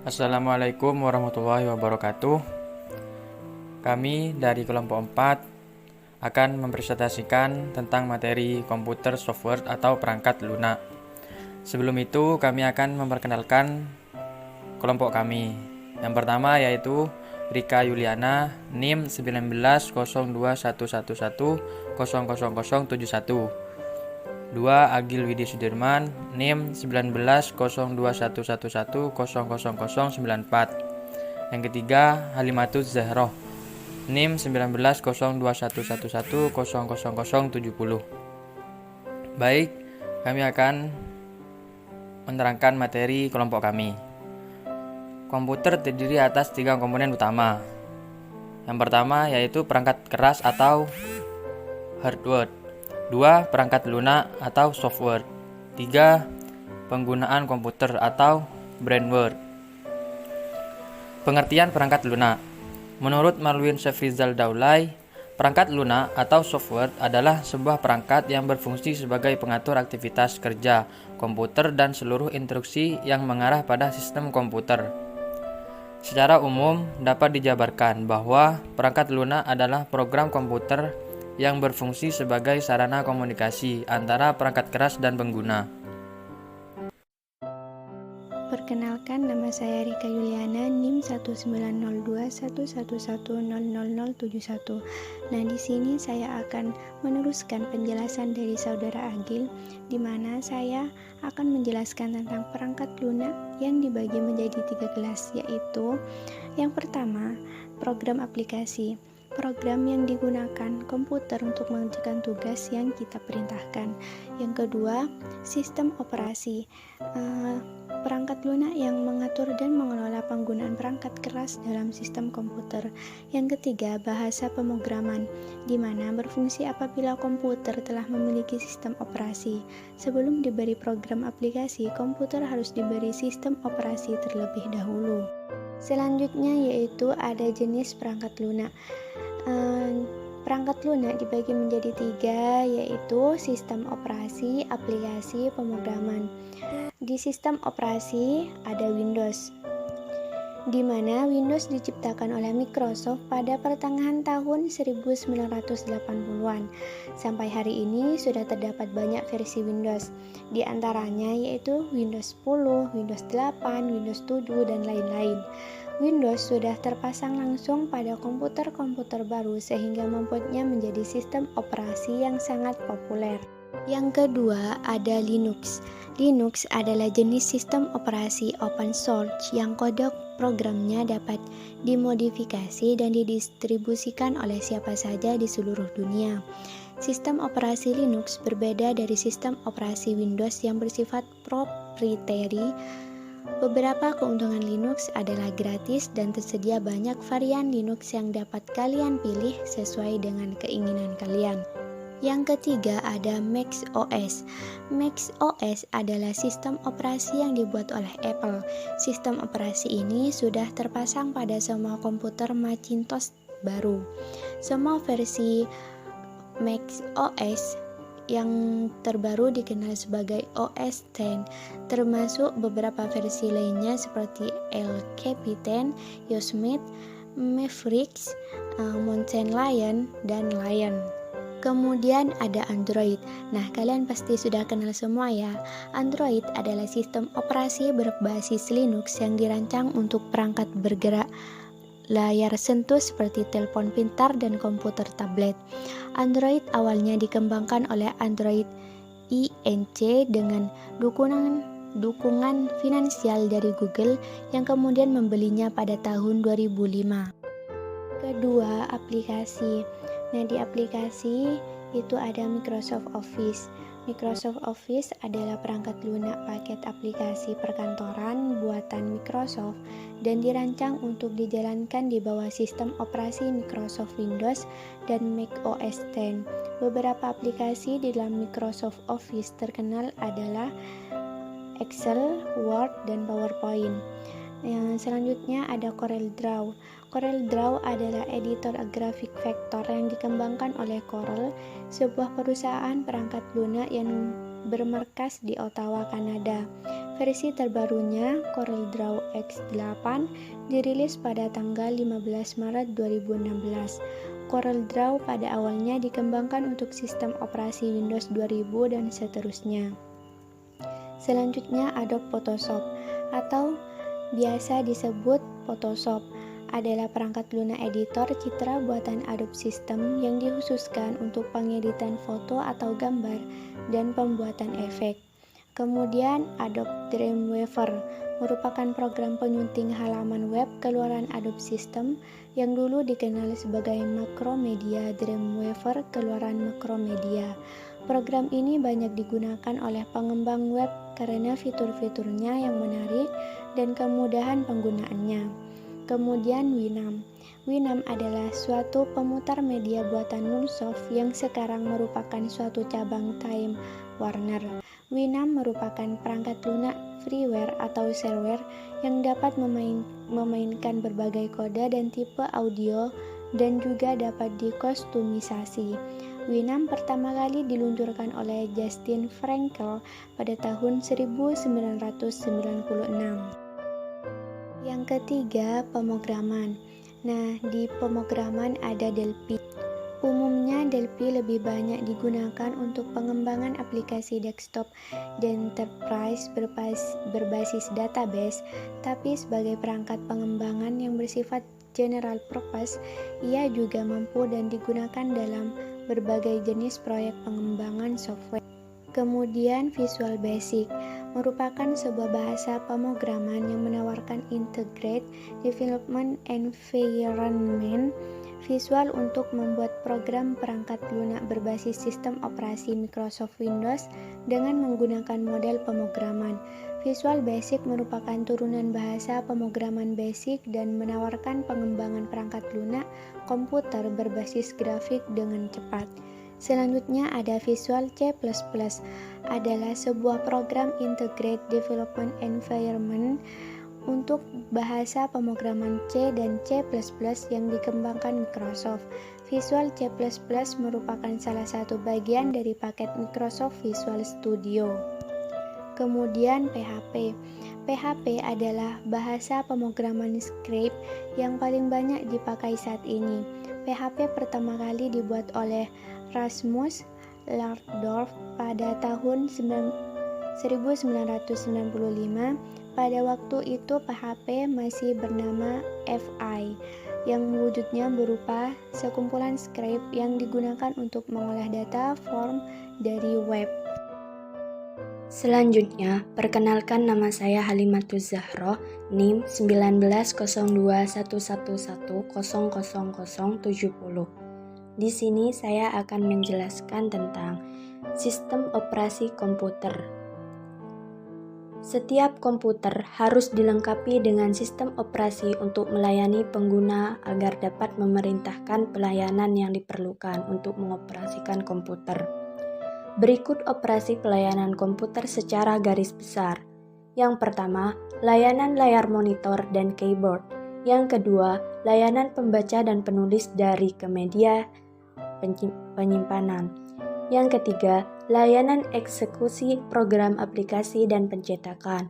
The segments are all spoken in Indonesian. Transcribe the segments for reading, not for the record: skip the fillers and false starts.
Assalamualaikum warahmatullahi wabarakatuh. Kami dari kelompok 4 akan mempresentasikan tentang materi komputer software atau perangkat lunak. Sebelum itu kami akan memperkenalkan kelompok kami. Yang pertama yaitu Rika Yuliana, NIM 190211100071. 2. Agil Widi Sudirman, NIM 190211100094. Yang ketiga Halimatuz Zahroh, NIM 190211100070. Baik, kami akan menerangkan materi kelompok kami. Komputer terdiri atas 3 komponen utama. Yang pertama yaitu perangkat keras atau hardware. 2. Perangkat lunak atau software. 3. Penggunaan komputer atau brainware. Pengertian perangkat lunak. Menurut Marwin Shafrizal Daulay, perangkat lunak atau software adalah sebuah perangkat yang berfungsi sebagai pengatur aktivitas kerja komputer dan seluruh instruksi yang mengarah pada sistem komputer. Secara umum, dapat dijabarkan bahwa perangkat lunak adalah program komputer yang berfungsi sebagai sarana komunikasi antara perangkat keras dan pengguna. Perkenalkan, nama saya Rika Yuliana, NIM 190211100071. Nah, di sini saya akan meneruskan penjelasan dari Saudara Agil, di mana saya akan menjelaskan tentang perangkat lunak yang dibagi menjadi 3 kelas, yaitu yang pertama, program aplikasi. Program yang digunakan komputer untuk mengerjakan tugas yang kita perintahkan. Yang kedua, sistem operasi. Perangkat lunak yang mengatur dan mengelola penggunaan perangkat keras dalam sistem komputer. Yang ketiga, bahasa pemrograman, di mana berfungsi apabila komputer telah memiliki sistem operasi. Sebelum diberi program aplikasi, komputer harus diberi sistem operasi terlebih dahulu. Selanjutnya yaitu ada jenis perangkat lunak. Perangkat lunak dibagi menjadi 3, yaitu sistem operasi, aplikasi, pemrograman. Di sistem operasi ada Windows, di mana Windows diciptakan oleh Microsoft pada pertengahan tahun 1980-an. Sampai hari ini sudah terdapat banyak versi Windows, di antaranya yaitu Windows 10, Windows 8, Windows 7, dan lain-lain. Windows sudah terpasang langsung pada komputer-komputer baru sehingga membuatnya menjadi sistem operasi yang sangat populer. Yang kedua ada Linux. Linux adalah jenis sistem operasi open source yang kode programnya dapat dimodifikasi dan didistribusikan oleh siapa saja di seluruh dunia. Sistem operasi Linux berbeda dari sistem operasi Windows yang bersifat proprietary. Beberapa keuntungan Linux adalah gratis dan tersedia banyak varian Linux yang dapat kalian pilih sesuai dengan keinginan kalian. Yang ketiga ada Mac OS. Mac OS adalah sistem operasi yang dibuat oleh Apple. Sistem operasi ini sudah terpasang pada semua komputer Macintosh baru. Semua versi Mac OS yang terbaru dikenal sebagai OS X, termasuk beberapa versi lainnya seperti El Capitan, Yosemite, Mavericks, Mountain Lion, dan Lion. Kemudian ada Android. Nah, kalian pasti sudah kenal semua ya. Android adalah sistem operasi berbasis Linux yang dirancang untuk perangkat bergerak layar sentuh seperti telepon pintar dan komputer tablet. Android awalnya dikembangkan oleh Android Inc. dengan dukungan finansial dari Google yang kemudian membelinya pada tahun 2005. Kedua, aplikasi. Nah, di aplikasi itu ada Microsoft Office. Microsoft Office adalah perangkat lunak paket aplikasi perkantoran buatan Microsoft dan dirancang untuk dijalankan di bawah sistem operasi Microsoft Windows dan Mac OS X. Beberapa aplikasi di dalam Microsoft Office terkenal adalah Excel, Word, dan PowerPoint. Yang selanjutnya ada CorelDRAW. CorelDRAW adalah editor grafik vektor yang dikembangkan oleh Corel, sebuah perusahaan perangkat lunak yang bermarkas di Ottawa, Kanada. Versi terbarunya, CorelDRAW X8, dirilis pada tanggal 15 Maret 2016. CorelDRAW pada awalnya dikembangkan untuk sistem operasi Windows 2000 dan seterusnya. Selanjutnya, Adobe Photoshop atau biasa disebut Photoshop adalah perangkat lunak editor citra buatan Adobe System yang dikhususkan untuk pengeditan foto atau gambar dan pembuatan efek. Kemudian Adobe Dreamweaver merupakan program penyunting halaman web keluaran Adobe System yang dulu dikenal sebagai Macromedia Dreamweaver keluaran Macromedia. Program ini banyak digunakan oleh pengembang web karena fitur-fiturnya yang menarik dan kemudahan penggunaannya. Kemudian Winamp. Winamp adalah suatu pemutar media buatan Numsoft yang sekarang merupakan suatu cabang Time Warner. Winamp merupakan perangkat lunak freeware atau shareware yang dapat memainkan berbagai kode dan tipe audio dan juga dapat dikostumisasi. Winamp pertama kali diluncurkan oleh Justin Frankel pada tahun 1996. Yang ketiga, pemrograman. Nah, di pemrograman ada Delphi. Umumnya Delphi lebih banyak digunakan untuk pengembangan aplikasi desktop dan enterprise berbasis database, tapi sebagai perangkat pengembangan yang bersifat general purpose, ia juga mampu dan digunakan dalam berbagai jenis proyek pengembangan software. Kemudian Visual Basic merupakan sebuah bahasa pemrograman yang menawarkan integrated development environment visual untuk membuat program perangkat lunak berbasis sistem operasi Microsoft Windows dengan menggunakan model pemrograman. Visual Basic merupakan turunan bahasa pemrograman Basic dan menawarkan pengembangan perangkat lunak komputer berbasis grafik dengan cepat. Selanjutnya ada Visual C++, adalah sebuah program Integrated Development Environment untuk bahasa pemrograman C dan C++ yang dikembangkan Microsoft. Visual C++ merupakan salah satu bagian dari paket Microsoft Visual Studio. Kemudian PHP. PHP adalah bahasa pemrograman script yang paling banyak dipakai saat ini. PHP pertama kali dibuat oleh Rasmus Lardorf pada tahun 1995. Pada waktu itu PHP masih bernama FI, yang wujudnya berupa sekumpulan script yang digunakan untuk mengolah data form dari web. Selanjutnya, perkenalkan nama saya Halimatuz Zahroh, NIM 190211100070. Di sini saya akan menjelaskan tentang sistem operasi komputer. Setiap komputer harus dilengkapi dengan sistem operasi untuk melayani pengguna agar dapat memerintahkan pelayanan yang diperlukan untuk mengoperasikan komputer. Berikut operasi pelayanan komputer secara garis besar. Yang pertama, layanan layar monitor dan keyboard. Yang kedua, layanan pembaca dan penulis dari ke media penyimpanan. Yang ketiga, layanan eksekusi program aplikasi dan pencetakan.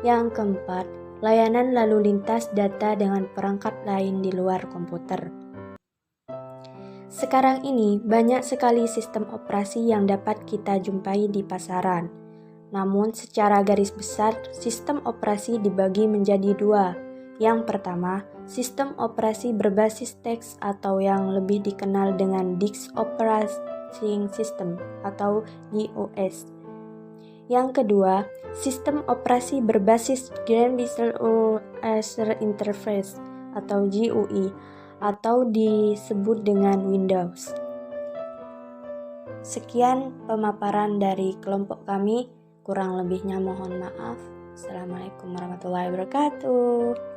Yang keempat, layanan lalu lintas data dengan perangkat lain di luar komputer. Sekarang ini banyak sekali sistem operasi yang dapat kita jumpai di pasaran. Namun secara garis besar, sistem operasi dibagi menjadi dua. Yang pertama, sistem operasi berbasis teks atau yang lebih dikenal dengan Disk Operating System atau DOS. Yang kedua, sistem operasi berbasis Grand Visual User Interface atau GUI atau disebut dengan Windows. Sekian pemaparan dari kelompok kami, kurang lebihnya mohon maaf. Assalamualaikum warahmatullahi wabarakatuh.